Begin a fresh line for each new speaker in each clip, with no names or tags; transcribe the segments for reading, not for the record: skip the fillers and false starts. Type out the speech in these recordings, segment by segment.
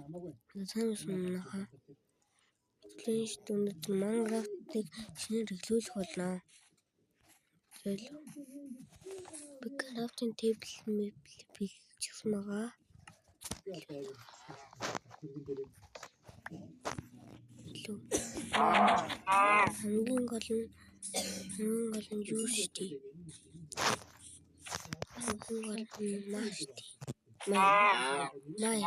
Цаанаас наха. Флэш дүнэт Minecraft-ыг шинээр эхлүүлэх болно. Тэгэл би crafting table хийчихсэн байгаа. Хамгийн гол нь юу шүү дээ. Хамгийн гол нь маш дээ. Май.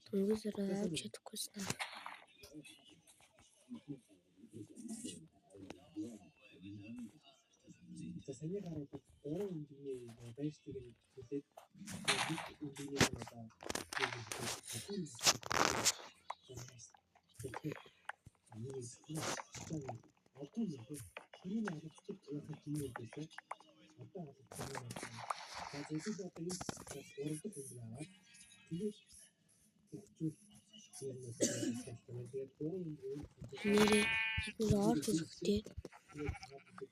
Түнгисэрээ авч чадахгүйсэн.
Саний гараад 3 үндийн байшдыг хэлээд үндийн
Нэрээ ор хэрэгтэй.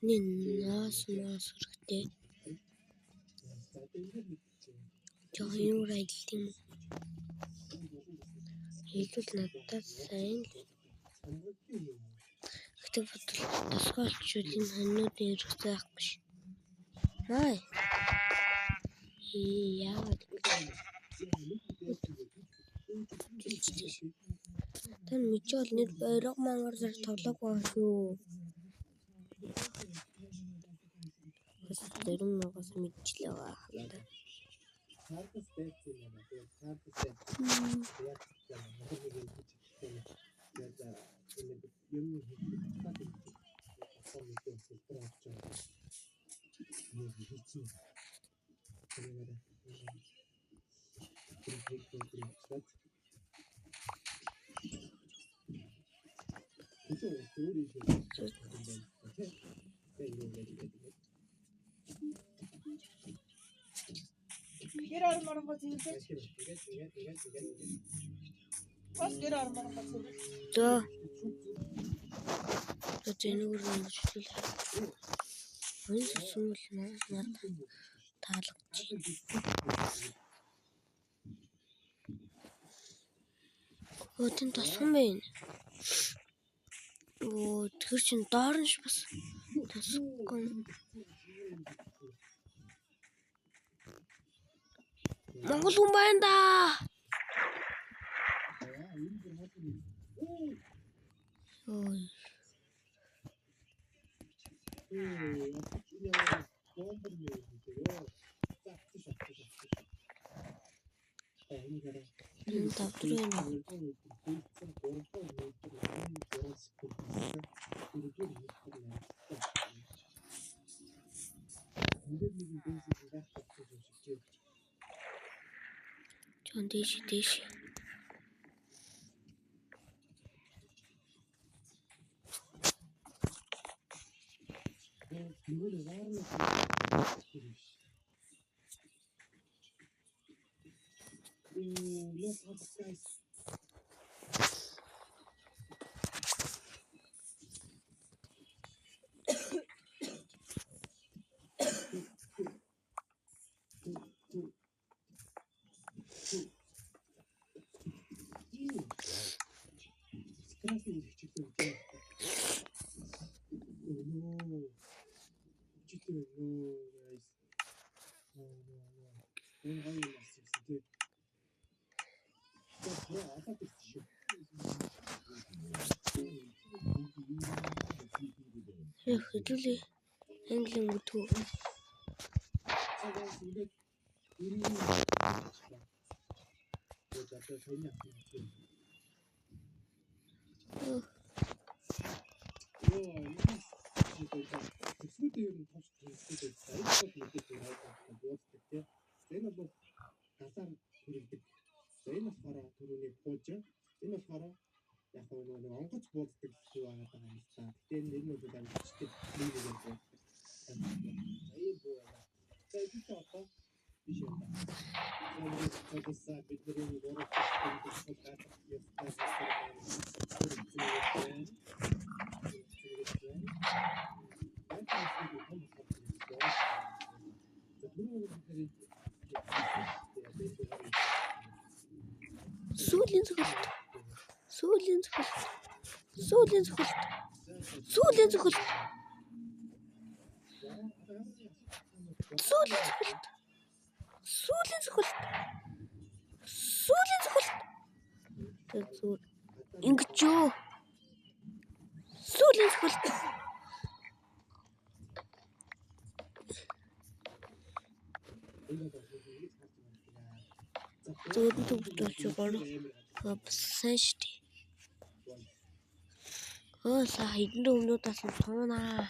Нинаас хэрэгтэй. Юу райлт юм. Хэлбэл надад сайн л. Гэтэ бодвол тасгаалчуул энэ хоньнуудын хэрэгцээ байхгүй ш. Май. Яагаад тань мичэл нэр бойрог мангар тоглоог байна шүү. Тэрэн нугас мичлээ байна.
Гэр ормор гоцгийтэй. Бас гэр ормор гоцгий.
Тоо. Тэнийг үргэлжлүүлээ. Энд сүмэл надад таалагдчих. Өтөн тосхон байна. Тэр чин доор нь ш бас тосгон. Монгол хүн байна да. Ой. Энэ тавдрын Чон дэш. хэдүүлээ английн өдөө.
цагаас ингээд ирийн гэж одоо соёлын төсвүүд ер нь товч төсвүүд айдад мэдээд байгаа дуустдаг тийм. Энэ бол газар төрөлдөг. Энэ болохоор түрүүний пууж. Энэ болохоор яг нэг онгоц бууддаг зүйл байгаа юм л та. Тэгэхээр энэ нь бол амьдчтэй нэг юм байна. Аяа боо. Тэгээд одоо биш юм байна. Тэгээд бидний гурав
Сүүлийн цохилт. Сүүлийн цохилт. Сүүлийн цохилт. Сүүлийн цохилт. Сүүлийн цохилт. Сүүлийн цохилт. Сүүлийн цохилт. Зүгээр ингэж юу? Сүүлийн цохилт. Зөвхөн төвлөрч байгаа. Сайн шүү дээ. Саа хэдэн өмнөдөөс нь туунаа.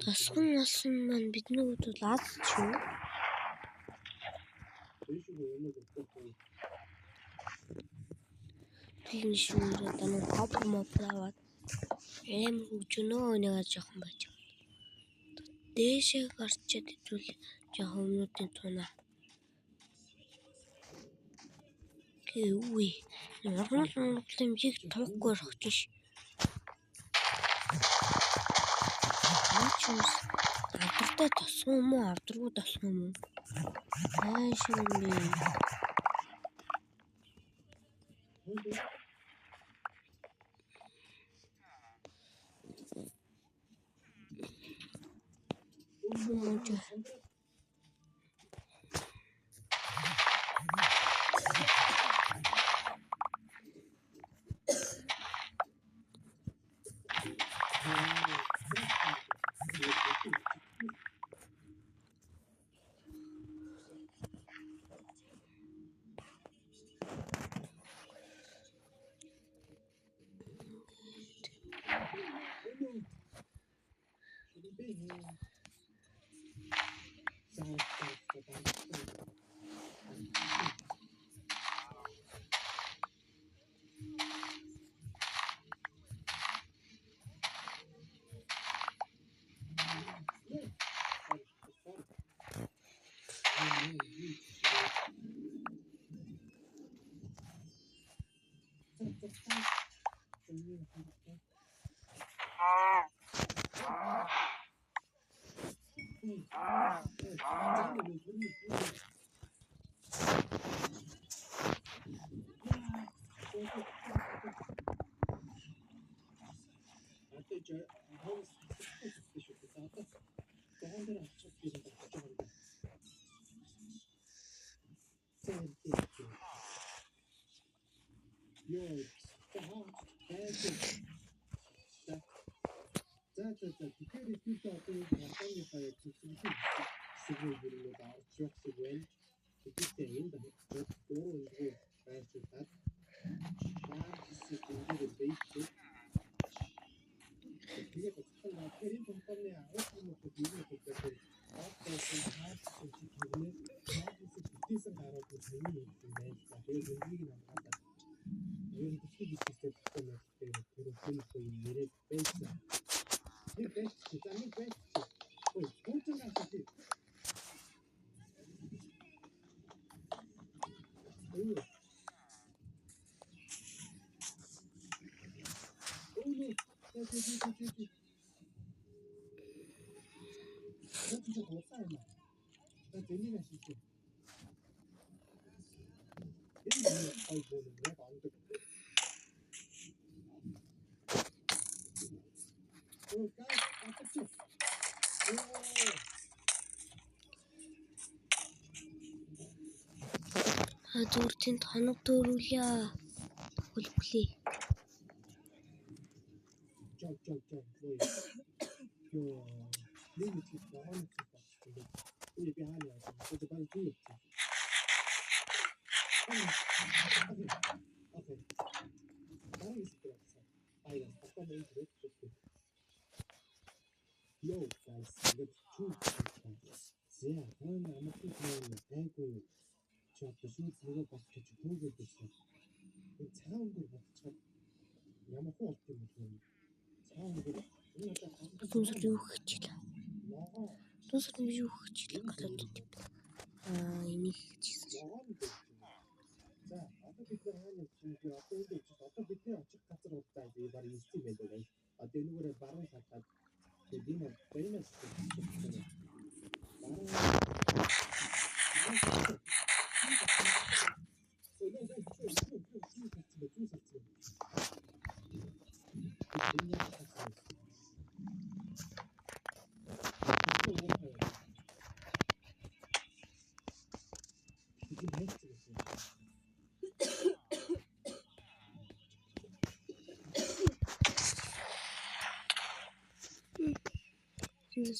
Тасган насан маань бидний хувьд лаад ч юм. Тийм шүү. Танаа хапр мопраад хөгжөнөө нэг жоохон байж байгаа. Дээшээ гарчаад идвэл жоохон өмнөдийн тунаа. Үгүй. Нормал хэмжээг тоохгүй орох ш. Авдартай тосгон юм уу? Авдаргүй тосгон юм уу? Шүү дээ. зүгээр тийм тоног дөрүүлээ. Хөлбөлий.
Жоо. Йоо. Нэг их байна. Би хаана яа. Тэгээд баг дүү. Окей. Бараг истээ. Айга татаа нэг хэрэгтэй. Йоо, guys, let's do it. Зэ, энэ амтны тайгүй. Чот шүүд нөгөө багч түүгээд байсан. Энэ цагаан өнгөр болчиход ямар хөө болт юм бэ? Цагаан өнгөр энэ одоо
Түнсэр юу хичээлээ. Түнсэр би юу хичээлээ гэдэг. Энийг хийчихсэн.
За, одоо бид хаана чинь одоо бидний очих газар удаа би баг ирсэн байдаг guys. Одоо энэгээр баруун хатаад тэгээд энэ баймас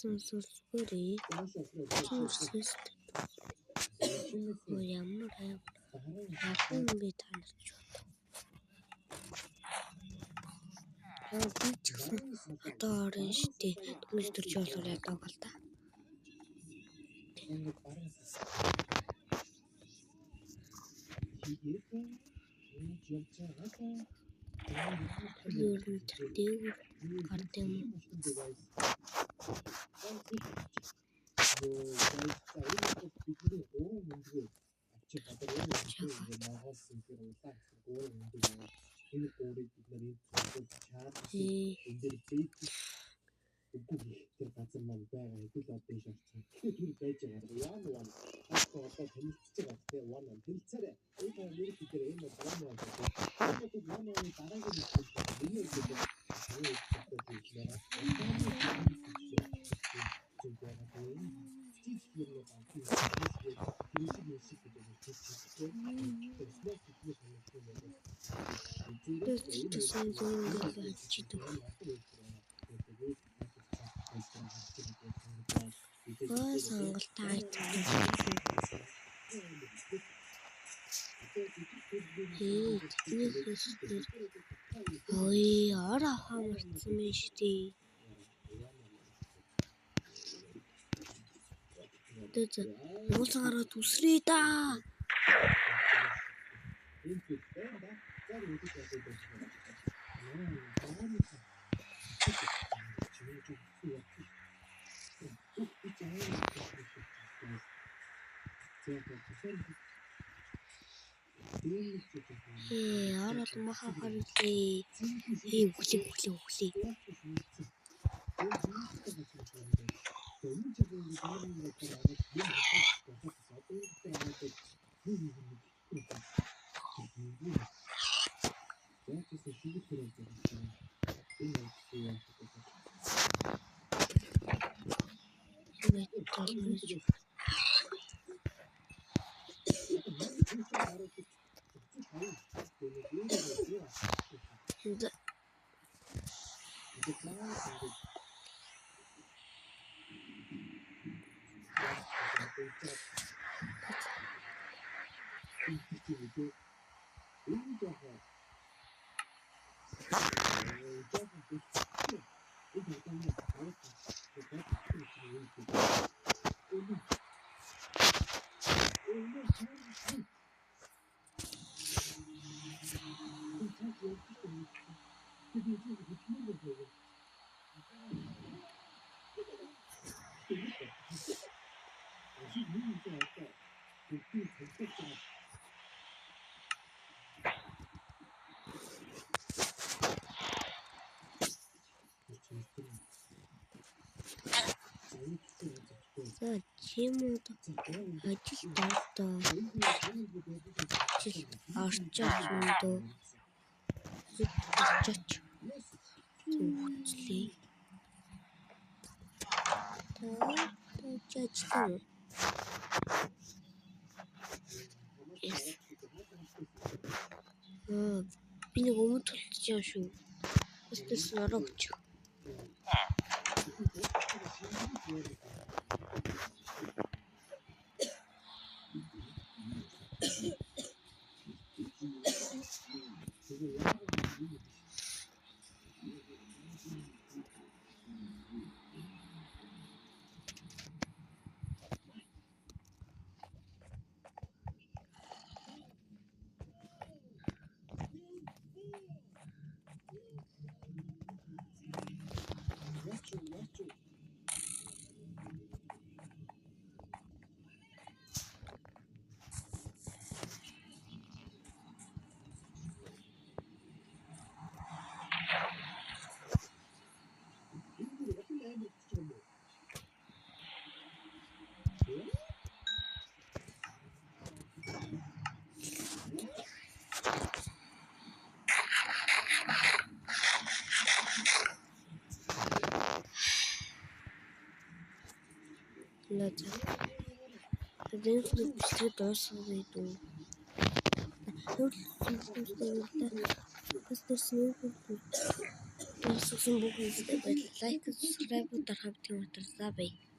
Сүрсүрсүрээ. Ямар хаан би таньж байна. Би ч гэсэн одоо орно штэ. Түнс төрж болохоор яддаг л да. Дээгүүр гард юм.
Тэр газар маань байгаа хэдүүл одоо ийш авчихсан. Тэгэхээр түр байж байгаа. Яа одоо танилцж байгаа тийм one хэлцээрээ. Энэ нэр дээр энэ one дараагийн
Сонголтоо ой, ара хамарсан юм штий. Тэд уус гараад үсрээ да. Арал маха харилээ. Өглөө. За чимүүд ажил тавтаа арчаач мөндөө арчаач зүгтлээ таачтай Би нэг өмнө төлчих юм шүү. Тэс нороо өчөө. Лаза. Тэдний бичлэг дуусах гэдэг. Лайк, subscribe дарахад тийм утга бай.